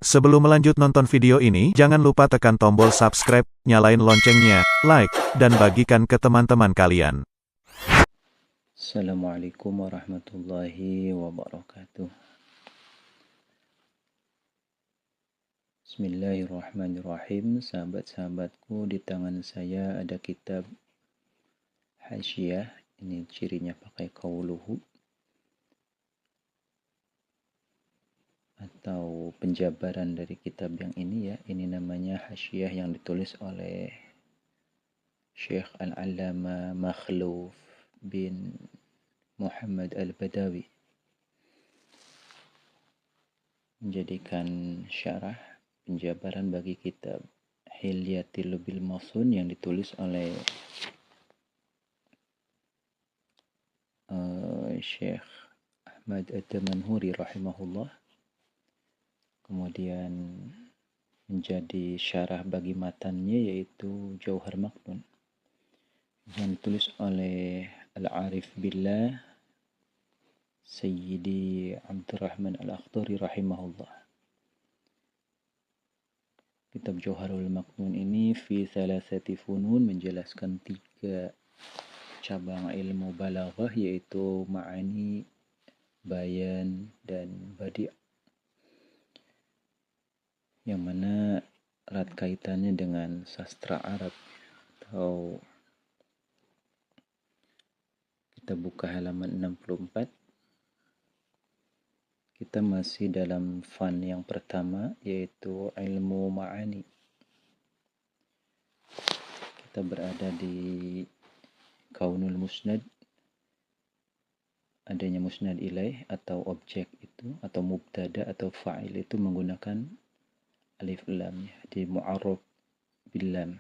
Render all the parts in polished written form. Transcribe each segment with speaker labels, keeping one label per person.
Speaker 1: Sebelum melanjut nonton video ini, jangan lupa tekan tombol subscribe, nyalain loncengnya, like, dan bagikan ke teman-teman kalian.
Speaker 2: Assalamualaikum warahmatullahi wabarakatuh. Bismillahirrahmanirrahim. Sahabat-sahabatku, di tangan saya ada kitab Hasyiah. Ini cirinya pakai qauluhu atau penjabaran dari kitab yang ini ya. Ini namanya Hasyiah yang ditulis oleh Syekh Al-Allama Makhluf bin Muhammad Al-Badawi, menjadikan syarah penjabaran bagi kitab Hilyatil Lubil Masun yang ditulis oleh Syekh Ahmad Ad-Damanhuri rahimahullah. Kemudian menjadi syarah bagi matannya yaitu Jauhar Maknun yang ditulis oleh Al-Arif Billah Sayyidi Abdurrahman Al-Akhdari rahimahullah. Kitab Jauharul Maknun ini fi thalathati funun, menjelaskan 3 cabang ilmu balaghah yaitu ma'ani, bayan, dan badi', yang mana erat kaitannya dengan sastra Arab. Atau kita buka halaman 64. Kita masih dalam fan yang pertama yaitu ilmu ma'ani. Kita berada di kaunul musnad, adanya musnad ilaih atau objek itu atau mubtada atau fa'il itu menggunakan alif lam ya, di mu'arrab bil lam.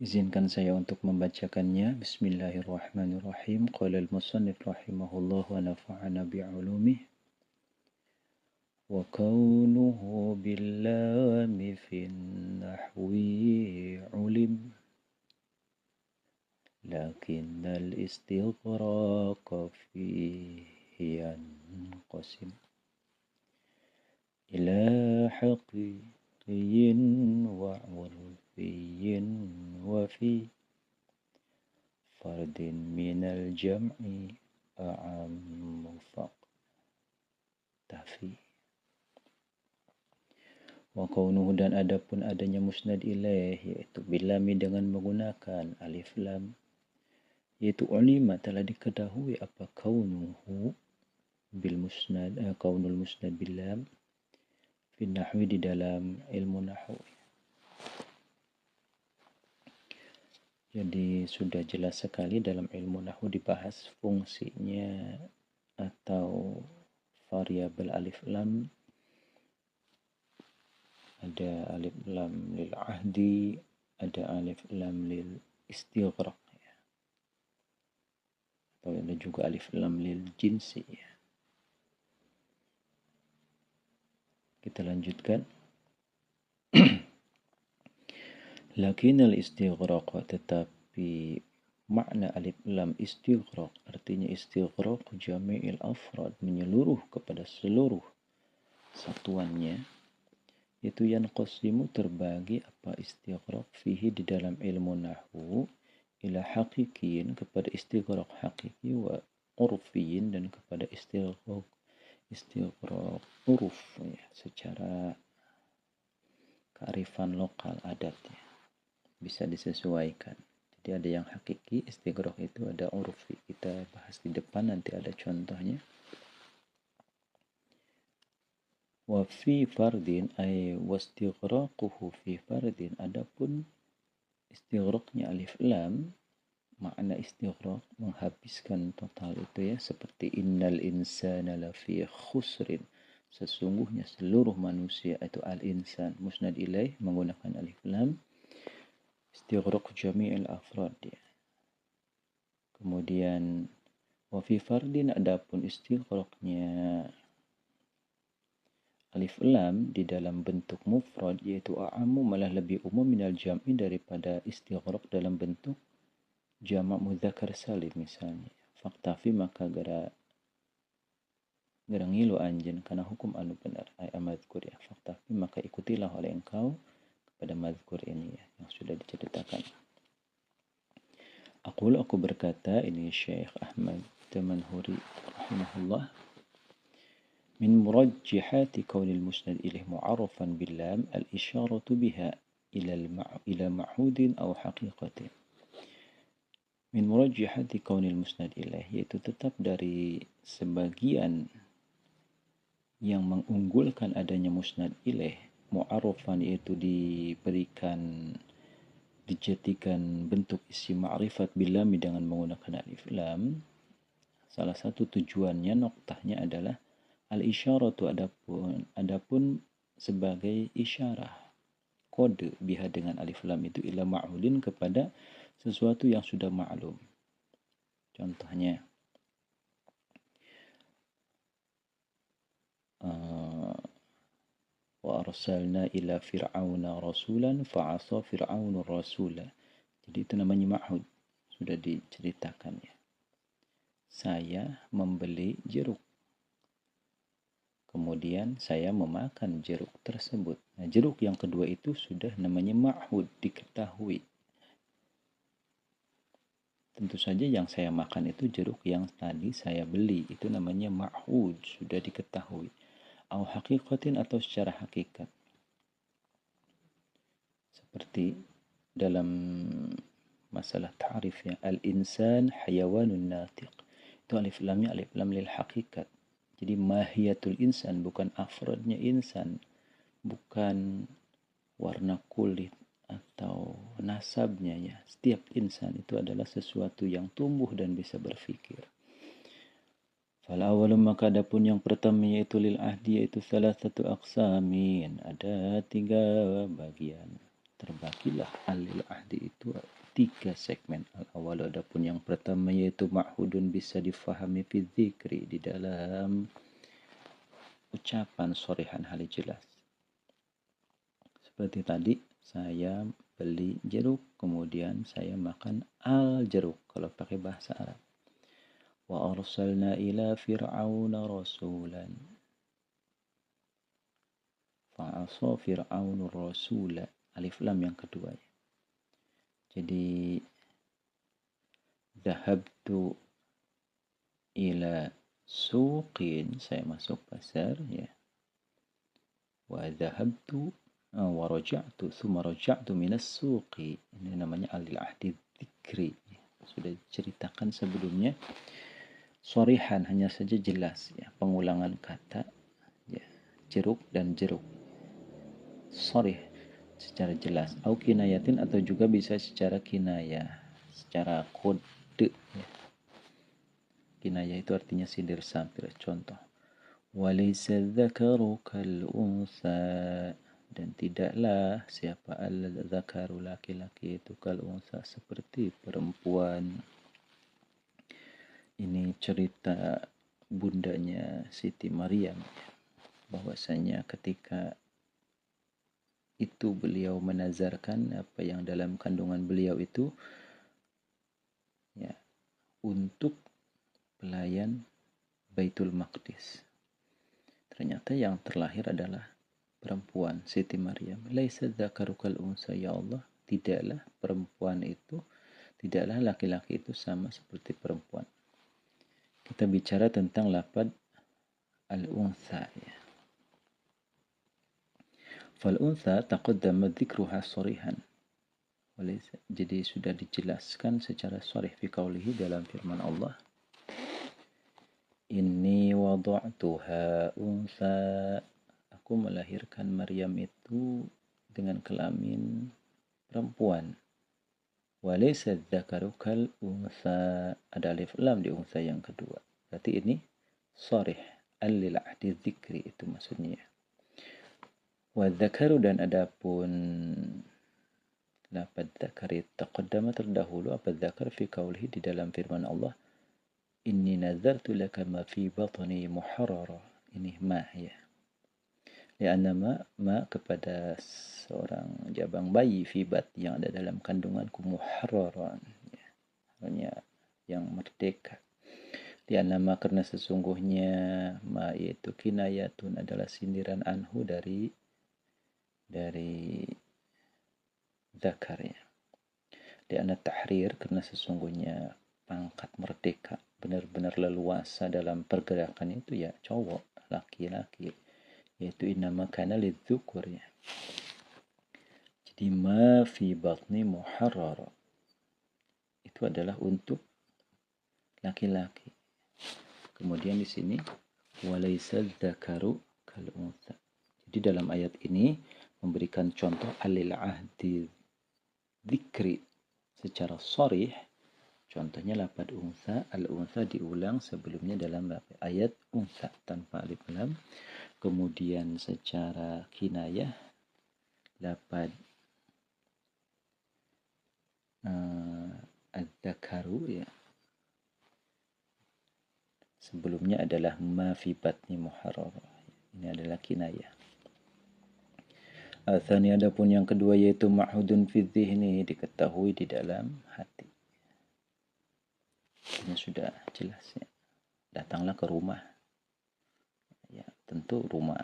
Speaker 2: Izinkan saya untuk membacakannya. Bismillahirrahmanirrahim. Qala al-musannif rahimahullah wa nafa'ana bi'ulumih. Wa kaunuhu billami fin nahwi ulim. Lakin al-istighraq fihi yanqasim ila haqiqiyyin wa urfiyyin wa fi fardin minal jam'i a'ammu faqtafi. Wa kaunuhu, dan adapun adanya musnad ilaih yaitu bilami dengan menggunakan alif lam, yaitu ulima telah diketahui apa kaunuhu bil musnad, kaunul musnad bil lam fi nahwi, di dalam ilmu nahwu. Jadi sudah jelas sekali dalam ilmu nahwu dibahas fungsinya atau variabel alif lam. Ada alif lam lil ahdi, ada alif lam lil istighraq ya. Atau ada juga alif lam lil jinsi ya. Kita lanjutkan. Lakin al-istighraq, tetapi makna alif lam istighraq artinya istighraq jami'il afrad, menyeluruh kepada seluruh satuannya, itu yanqasimu, terbagi apa istighraq fihi di dalam ilmu nahwu, ila haqiqiyin, kepada istighraq hakiki, wa urfiyin, dan kepada istighraq uruf ya, secara kearifan lokal adatnya bisa disesuaikan. Jadi ada yang hakiki istighraq itu, ada urfi. Kita bahas di depan, nanti ada contohnya. Wa fi fardin ay wastighraquhu fi fardin, adapun istighraqnya alif lam, makna istighraq menghabiskan total itu ya, seperti innal insana lafi khusrin, sesungguhnya seluruh manusia itu al-insan, musnad ilaih menggunakan alif lam, istighraq jami'il afrad ya. Kemudian wa fi fardin, adapun istighraqnya alif lam di dalam bentuk mufrad yaitu a'ammu, malah lebih umum, minal jam'i, daripada istighraq dalam bentuk jamak mudzakkar salim misalnya. Faktafi, maka gerangilu anjen karena hukum anu benar ay amadzkur ya faktafi maka ikutilah oleh engkau kepada mazkur ini ya yang sudah diceritakan. Aku berkata, ini Syekh Ahmad Tamanhuri rahimahullah, min murajjihati kaunil musnad ilaih mu'arrafan billam al-isyaratu biha ila ma'hudin aw haqiqatin. Min murajjihati kaunil musnad ilaih, yaitu tetap dari sebagian yang mengunggulkan adanya musnad ilaih, mu'arrafan yaitu dijadikan bentuk isim ma'rifat bilami dengan menggunakan alif lam. Salah satu tujuannya noktahnya adalah al-isyaratu adapun sebagai isyarah kode biha dengan alif lam itu ila ma'hudin kepada sesuatu yang sudah maklum. Contohnya wa arsalna ila fir'auna rasulan fa'asa fir'aunur rasula. Jadi itu namanya ma'hud, sudah diceritakan ya. Saya membeli jeruk, kemudian saya memakan jeruk tersebut. Nah, jeruk yang kedua itu sudah namanya ma'hud, diketahui. Tentu saja yang saya makan itu jeruk yang tadi saya beli, itu namanya ma'hud, sudah diketahui. Au haqiqatin atau secara hakikat. Seperti dalam masalah ta'rif ya, al-insan hayawanun natiq. Itu alif lamnya alif lam lil hakikat. Jadi mahiyatul insan, bukan afrodnya insan, bukan warna kulit atau nasabnya ya. Setiap insan itu adalah sesuatu yang tumbuh dan bisa berfikir. Fal-awwalu maka adapun yang pertama yaitu lil ahdi yaitu salah satu aqsamin, ada 3 bagian. Terbagilah alil ahdi itu 3 segmen. Al-awwalu adapun yang pertama yaitu ma'hudun bisa difahami fi dzikri di dalam ucapan shorihan hal jelas. Seperti tadi saya beli jeruk kemudian saya makan al jeruk kalau pakai bahasa Arab. Wa arsalna ila fir'auna rasulan fa'asa fir'aunur rasula, alif lam yang kedua ya. Jadi dhahabtu ila suqin, saya masuk pasar ya. Wa dhahabtu wa raja'tu thumma raja'tu minas suqi, ini namanya alil ahdi dzikri, sudah diceritakan sebelumnya. Shorihan hanya saja jelas ya, pengulangan kata ya, jeruk dan jeruk. Shorih secara jelas. Au kinayatin atau juga bisa secara kinayah, secara kode ya. Kinayah itu artinya sindir sampir. Contoh, walaysa dzakaru kal unsa, dan tidaklah siapa al-dzakaru laki-laki itu kal unsa seperti perempuan. Ini cerita bundanya Siti Maryam, bahwasanya ketika itu beliau menazarkan apa yang dalam kandungan beliau itu ya, untuk pelayan Baitul Maqdis. Ternyata yang terlahir adalah perempuan, Siti Maryam. Laisa dzakaru kal unsa, ya Allah, tidaklah perempuan itu, tidaklah laki-laki itu sama seperti perempuan. Kita bicara tentang lafaz al-untha ya. Fal-untha taqaddama dzikruha sharihan. Jadi sudah dijelaskan secara sharih fi qaulihi dalam firman Allah. Inni wada'tuha untha. Aku melahirkan Maryam itu dengan kelamin perempuan. Walaysa dzakaru kal untha, ada alif lam di untha yang kedua. Berarti ini sharih al-lil ahdi dzikri itu maksudnya. Wa dzakaru, dan adapun lafaz dzakari taqaddama terdahulu apa dzakar fi qaulihi di dalam firman Allah. Inni nazartu laka ma fi batni muharrara. Ini ma ya. Lianna ma kepada seorang jabang bayi fi bat yang ada dalam kandunganku muharraran ya. Artinya yang merdeka. Li'annama karena sesungguhnya ma yaitu kinayatun adalah sindiran anhu dari zakar ya. Li'anna tahrir karena sesungguhnya pangkat merdeka benar-benar leluasa dalam pergerakan itu ya cowok, laki-laki, yaitu innama kana lidzukur ya. Jadi ma fi batni muharrar itu adalah untuk laki-laki. Kemudian di sini walaysa dzakaru kal untha. Jadi dalam ayat ini memberikan contoh alil ahdi dzikri secara sharih. Contohnya lapad untha, al-untha diulang sebelumnya dalam ayat untha tanpa alif lam. Kemudian secara kinayah lapad ad-dzakaru ya. Sebelumnya adalah ma fi batni muharrarah. Ini adalah kinayah. Atsani adapun yang kedua yaitu ma'hudun fi dzihni, diketahui di dalam hati. Ini sudah jelas ya. Datanglah ke rumah. Ya, tentu rumah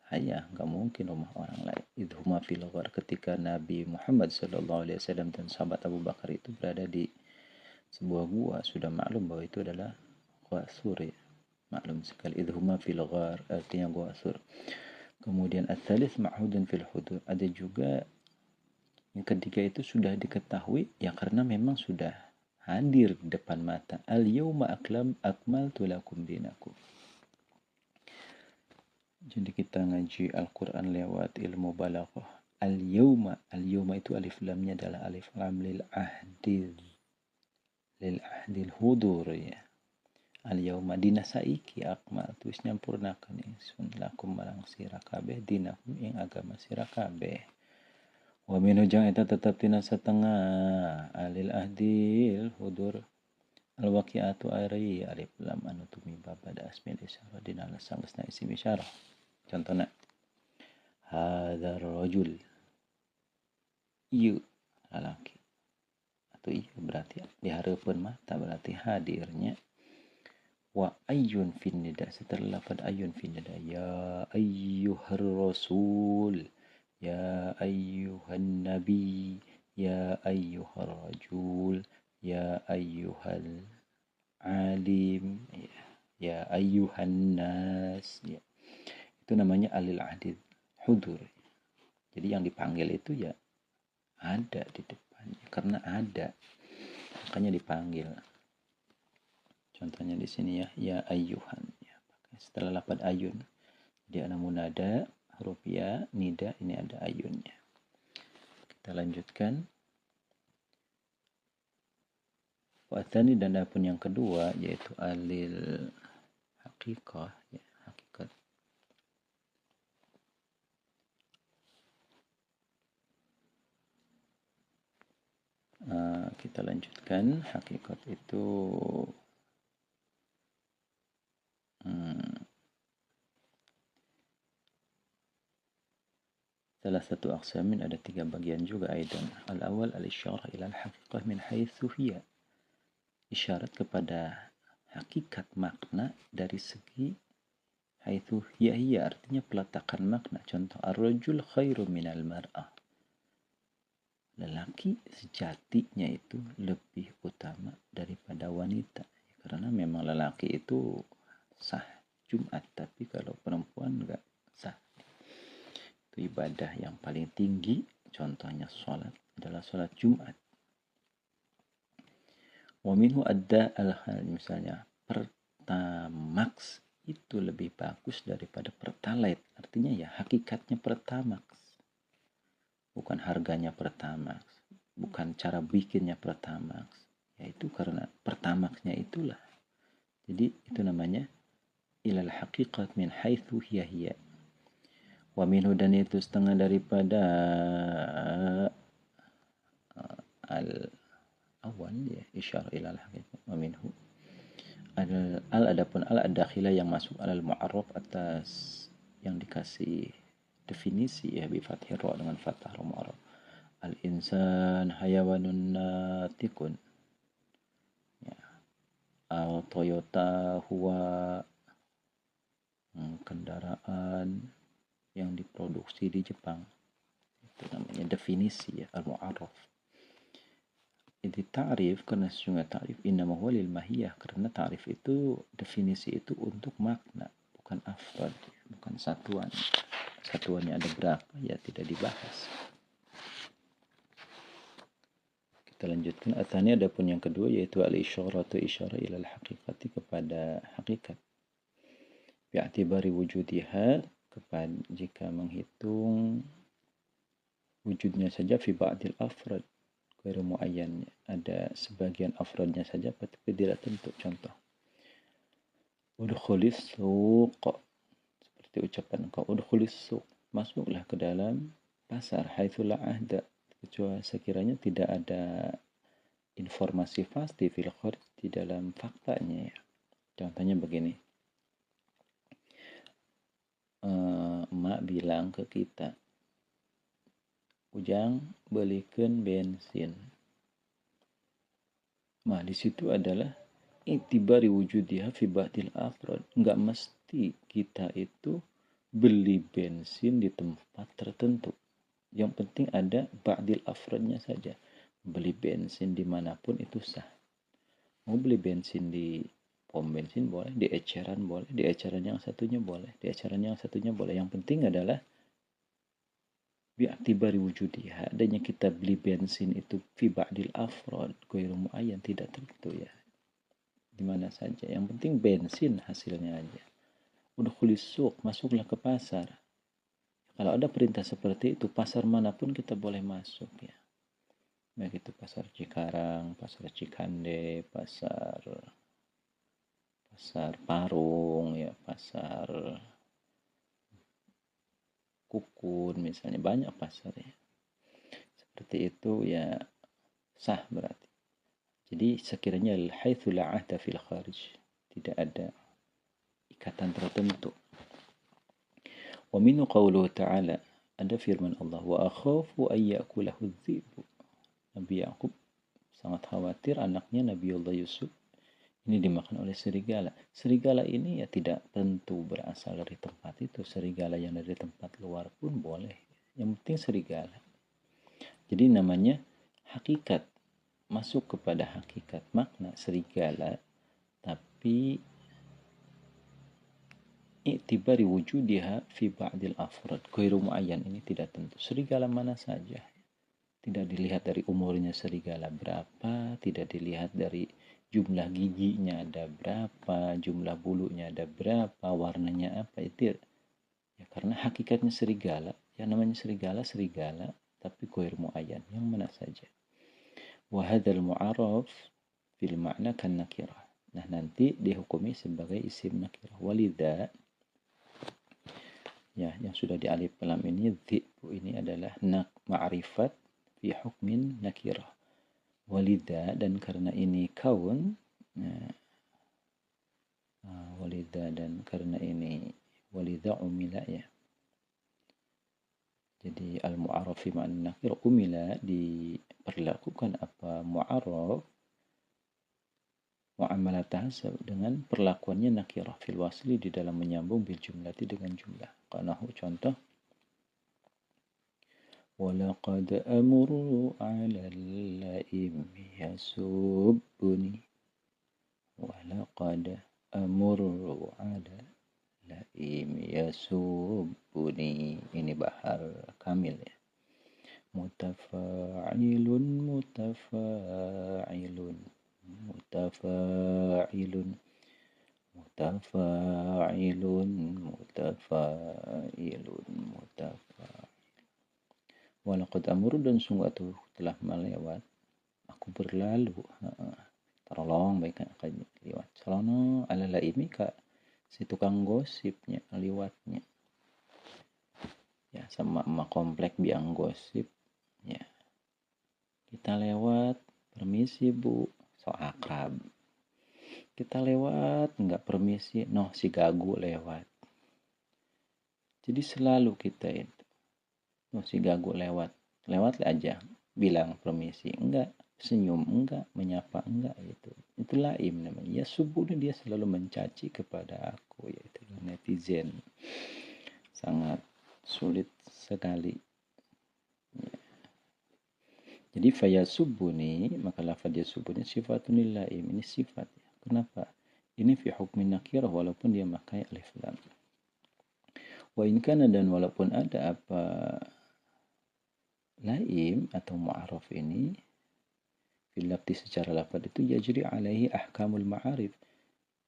Speaker 2: saya, nggak mungkin rumah orang lain. Idhuma fil ghar, ketika Nabi Muhammad SAW dan sahabat Abu Bakar itu berada di sebuah gua, sudah maklum bahwa itu adalah gua sur ya. Maklum sekali. Idhuma fil ghar artinya gua sur. Kemudian ats-tsalits ma'hudun fil hudur. Ada juga yang ketiga itu sudah diketahui ya karena memang sudah hadir di depan mata. Al-yauma akmaltu lakum dinakum. Jadi kita ngaji Al-Quran lewat ilmu balaghah. Al-yauma itu alif lamnya adalah alif lam lil ahdil hudur ya. Al-yauma dina saiki akmal tulis nyampurnakan sun lakum marang sira kabeh dinakum ing agama sira kabeh. Wa min hujang eta tetep tina setengah alil ahdil hudur al-waqi'atu ari alif lam anu tumiba pada asmil isyarah dina sanggeusna isim isyarah. Contohnya hadzal rajul ieu lalaki atau ieu berarti di hareupeun mata berarti hadirnya. Wa ayyun fin nida, setelah lafaz ayyun fin nida ya ayyuhar rasul ya ayyuhan nabi ya ayyuhar rajul ya ayyuhal alim ya ayyuhan nas ya. Itu namanya alil ahdid hudur. Jadi yang dipanggil itu ya ada di depannya karena ada makanya dipanggil. Contohnya di sini ya ayyuhan ya. Setelah lafaz ayun dia ada munada huruf ya nida ini ada ayunnya. Kita lanjutkan. Wa tsani dan adapun yang kedua yaitu alil haqiqah ya, hakikat. Kita lanjutkan hakikat itu salah satu aqsamin ada 3 bagian juga aidan. Al-awwal al-isyarah ila al-haqiqah min haitsu hiya. Isyarat kepada hakikat makna dari segi haitsu hiya artinya peletakan makna. Contoh ar-rajul khairu minal mar'ah. Lelaki sejatinya itu lebih utama daripada wanita. Karena memang lelaki itu sah Jumat, tapi kalau perempuan enggak sah. Itu ibadah yang paling tinggi, contohnya sholat adalah sholat Jumat. Wa minhu adda al-hal, misalnya Pertamax itu lebih bagus daripada Pertalite. Artinya ya hakikatnya Pertamax. Bukan harganya Pertamax, bukan cara bikinnya Pertamax. Yaitu karena Pertamaxnya itulah. Jadi itu namanya ilal haqiqat min haitsu hiya. Wa minhu dan itu setengah daripada al-awwal ya isyarah ilal haqiqat. Wa minhu adapun ad-dakhilah yang masuk alal mu'arraf atas yang dikasih definisi ya bi fathir ra dengan fathah ra mu'arraf. Al-insan hayawanun natikun. Ya. Toyota, Hua, kendaraan yang diproduksi di Jepang. Itu namanya definisi ya, al-mu'arraf. Jadi ta'rif, karena sesungguhnya ta'rif innama huwa lil mahiyah, karena ta'rif itu, definisi itu untuk makna, bukan afrad, bukan satuan. Satuannya ada berapa, ya tidak dibahas. Kita lanjutkan. Athani, adapun yang kedua, yaitu al-isyaratu, isyarah ilal haqiqati, kepada hakikat. Bi'atibari wujudiha, jika menghitung wujudnya saja, fi ba'dil afrad, ghairu muayyan, ada sebagian afradnya saja tapi tidak tentu. Contoh, udkhulis suq, seperti ucapan engkau, udkhulis suq, masuklah ke dalam pasar, haitsu la ahda, kecuali sekiranya tidak ada informasi pasti fil kharj, di dalam faktanya ya. Contohnya begini, emak bilang ke kita, Ujang belikan bensin. Nah, di situ adalah itibari wujudiha fi ba'dil afrad. Enggak mesti kita itu beli bensin di tempat tertentu. Yang penting ada ba'dil afradnya saja. Beli bensin dimanapun itu sah. Mau beli bensin di pom bensin boleh, di eceran boleh, di eceran yang satunya boleh, di eceran yang satunya boleh. Yang penting adalah bi'atibari wujudiha, adanya kita beli bensin itu fi ba'dil afrad, ghairu muayyan, tidak tentu ya, di mana saja, yang penting bensin hasilnya aja. Udkhulis suq, masuklah ke pasar. Kalau ada perintah seperti itu, pasar manapun kita boleh masuk ya, baik itu pasar Cikarang, pasar Cikande, pasar Parung ya, pasar Kukun misalnya, banyak pasar ya. Seperti itu ya, sah berarti. Jadi sekiranya haitsu la ahda fil kharij, tidak ada ikatan tertentu. Wa minhu qauluhu ta'ala, ada firman Allah, wa akhafu ay ya'kulahu adh-dhi'bu. Nabi Yakub sangat khawatir anaknya Nabiullah Yusuf ini dimakan oleh serigala. Serigala ini ya tidak tentu berasal dari tempat itu. Serigala yang dari tempat luar pun boleh. Yang penting serigala. Jadi namanya hakikat, masuk kepada hakikat makna serigala, tapi i'tibari wujudiha fi ba'dil afrad, ghairu muayyan, ini tidak tentu. Serigala mana saja. Tidak dilihat dari umurnya serigala berapa, tidak dilihat dari jumlah giginya ada berapa, jumlah bulunya ada berapa, warnanya apa, itu ya karena hakikatnya serigala. Yang namanya serigala, tapi ghairu muayyan, yang mana saja. Wahadal mu'arraf fil ma'na kan nakirah. Nah, nanti dihukumi sebagai isim nakirah. Walidha, ya, yang sudah di alif lam ini, dhi'bu ini adalah ma'rifat fi hukmin nakirah. Walidha, dan karena ini kaun, walidha, dan karena ini walidha umila ya. Jadi al-mu'arraf fi ma'na nakirah umila, diperlakukan apa mu'arraf mu'amalatah dengan perlakuannya nakirah fil wasli, di dalam menyambung bil jumlati dengan jumlah. Karena contoh, walaqad amru 'alal la'im yasubbuni, walaqad amru 'alal la'im yasubbuni, ini bahar kamil ya. Mutafa'ilun mutafa'ilun mutafa'ilun mutafa'ilun mutafa'ilun mutafa'ilun. Walaqad amru, dan sungguh aku telah melewat, aku berlalu, tolong baik akan lewat salono ala laimi ka si tukang gosipnya lewatnya ya, sama emak komplek biang gosip ya, kita lewat, permisi bu, so akrab. Kita lewat, enggak permisi, noh si gagu lewat. Jadi selalu kita itu, noh si gagu lewat aja, bilang permisi, enggak, senyum enggak, menyapa enggak, itu laim namanya. Ya subuh ini dia selalu mencaci kepada aku, yaitu netizen. Sangat sulit sekali. Jadi fayasubuni, maka lafaz yasubuni sifatun lillaim, ini sifat. Kenapa? Ini fi hukmin nakirah walaupun dia memakai alif lam. Wa in kana, dan walaupun ada apa laim atau mu'arraf ini fil lafzi secara lafaz itu yajri alaihi ahkamul ma'arif,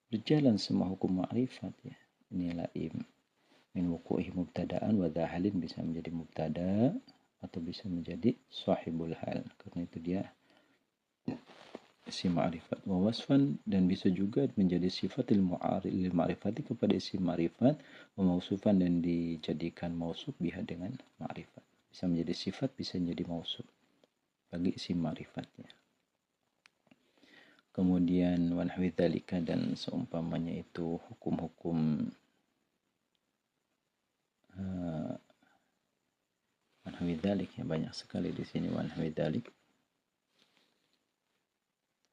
Speaker 2: berjalan semua hukum ma'rifat ya. Ini laim min wuqu'i mubtada'an wa dhahalin, bisa menjadi mubtada atau bisa menjadi sahibul hal, karena itu dia isim ma'rifat. Wa wasfan, dan bisa juga menjadi sifatil ma'rifati kepada isim ma'rifat, wa mausufan, dan dijadikan mausuf biha dengan ma'rifat. Bisa menjadi sifat, bisa menjadi mausuf bagi isim ma'rifatnya. Kemudian wa nahwi dzalika, dan seumpamanya itu hukum-hukum nahwi dzalik ya, banyak sekali di sini wa nahwi dzalik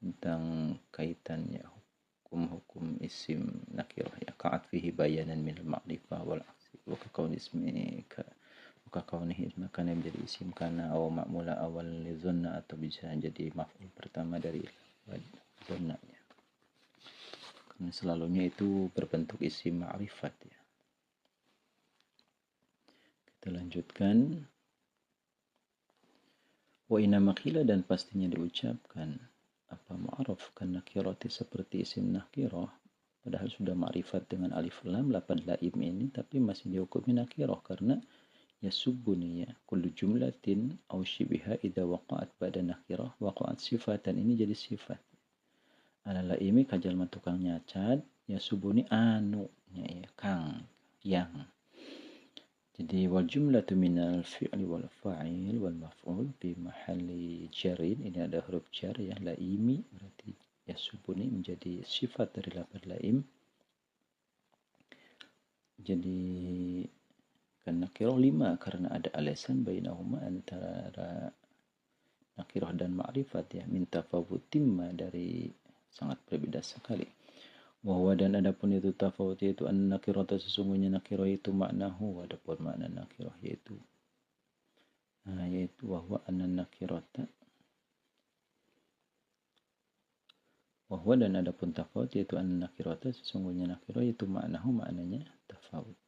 Speaker 2: tentang kaitannya hukum-hukum isim nakirah ya, ka'at fihi bayanan min al-ma'rifah wal aksi wa kakauni ismi ka kaunihi, maka menjadi isim kana atau ma'mula awal li dhanna, atau bisa jadi maf'ul pertama dari dhannanya, karena selalunya itu berbentuk isim ma'rifat ya. Kita lanjutkan. Wa inna makhila, dan pastinya diucapkan apa mu'arraf kan nakirati, seperti isim nakirah, padahal sudah ma'rifat dengan alif lam lafaz laim ini, tapi masih dihukumi nakirah karena yasubuni ya, kullu jumlatin aw shibiha idza waqa'at ba'da nakirah waqa'at sifatan, ini jadi sifat. Ala laimi kajal tukang nyacat, yasubuni anu ya, kang, yang. Jadi wal jumlatu minal fi'li wal fa'il wal maf'ul fi mahalli jarin, ini ada huruf jar ya, laimi, berarti yasubuni menjadi sifat dari lafaz laim. Jadi kan nakirah 5 karena ada alasan bainahuma, antara nakirah dan ma'rifat ya, min tafawutimma, dari sangat berbeda sekali. Wahwa, dan adapun itu tafawut, yaitu an nakirah, sesungguhnya nakirah itu maknahu, adapun makna nakirah yaitu wahwa an nakirata, wahwa, dan adapun tafawut, yaitu an nakirata, sesungguhnya nakirah itu maknahu, maknanya tafawut.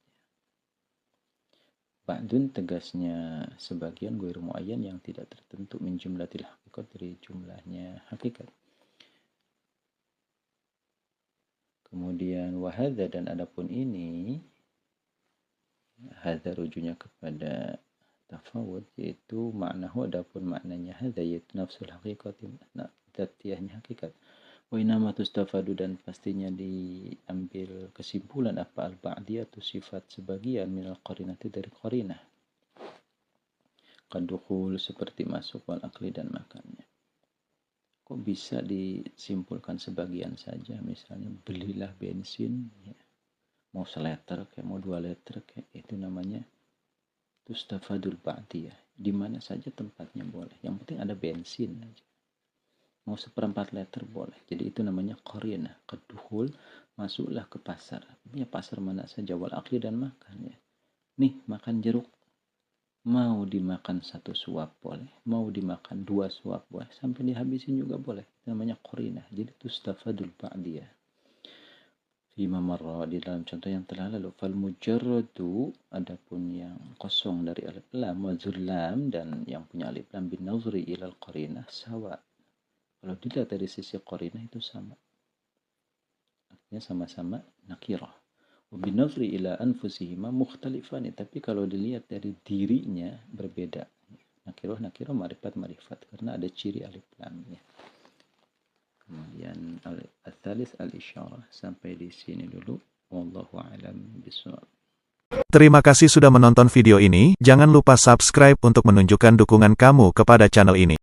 Speaker 2: Ba'dun, tegasnya sebagian, ghairu muayyan, yang tidak tertentu, min jumlatil haqiqat, dari jumlahnya hakikat. Kemudian wahadza, dan adapun ini, hadza rujuknya kepada tafawud, yaitu maknahu, adapun maknanya hadza, yaitu nafsul haqiqat, dzatiyahnya hakikat. Wa inama tustafadu, dan pastinya diambil kesimpulan apa al-ba'diyatu, sifat sebagian, minal qarinati, dari qarinah, qadukhul, seperti masuk, wal akli, dan makannya. Kok bisa disimpulkan sebagian saja, misalnya belilah bensin ya, mau 1 liter kayak mau 2 liter kayak, itu namanya tustafadul ba'diyah, di mana saja tempatnya boleh, yang penting ada bensin aja. Mau 1/4 liter boleh, jadi itu namanya qarinah, qadukhul, masuklah ke pasar ya, pasar mana saja, wal akli, dan makan ya, nih makan jeruk, mau dimakan 1 suap boleh, mau dimakan 2 suap boleh, sampai dihabisin juga boleh. Itu namanya qarinah. Jadi tustafadul ba'diyah. Fima marra, di dalam contoh yang telah lalu. Fal mujarradu, adapun yang kosong dari alif lam, wa zullam, dan yang punya alif lam, bin nazri ilal qarinah, sawa. Kalau dilihat dari sisi qarinah itu sama. Artinya sama-sama nakirah. Binazri ila anfusihima mukhtalifani, tapi kalau dilihat dari dirinya berbeda. Nakirah ma'rifat karena ada ciri alif lam ya. Kemudian al-tsalis al-isyarah, sampai di sini dulu. Wallahu a'lam bishawab.
Speaker 1: Terima kasih sudah menonton video ini. Jangan lupa subscribe untuk menunjukkan dukungan kamu kepada channel ini.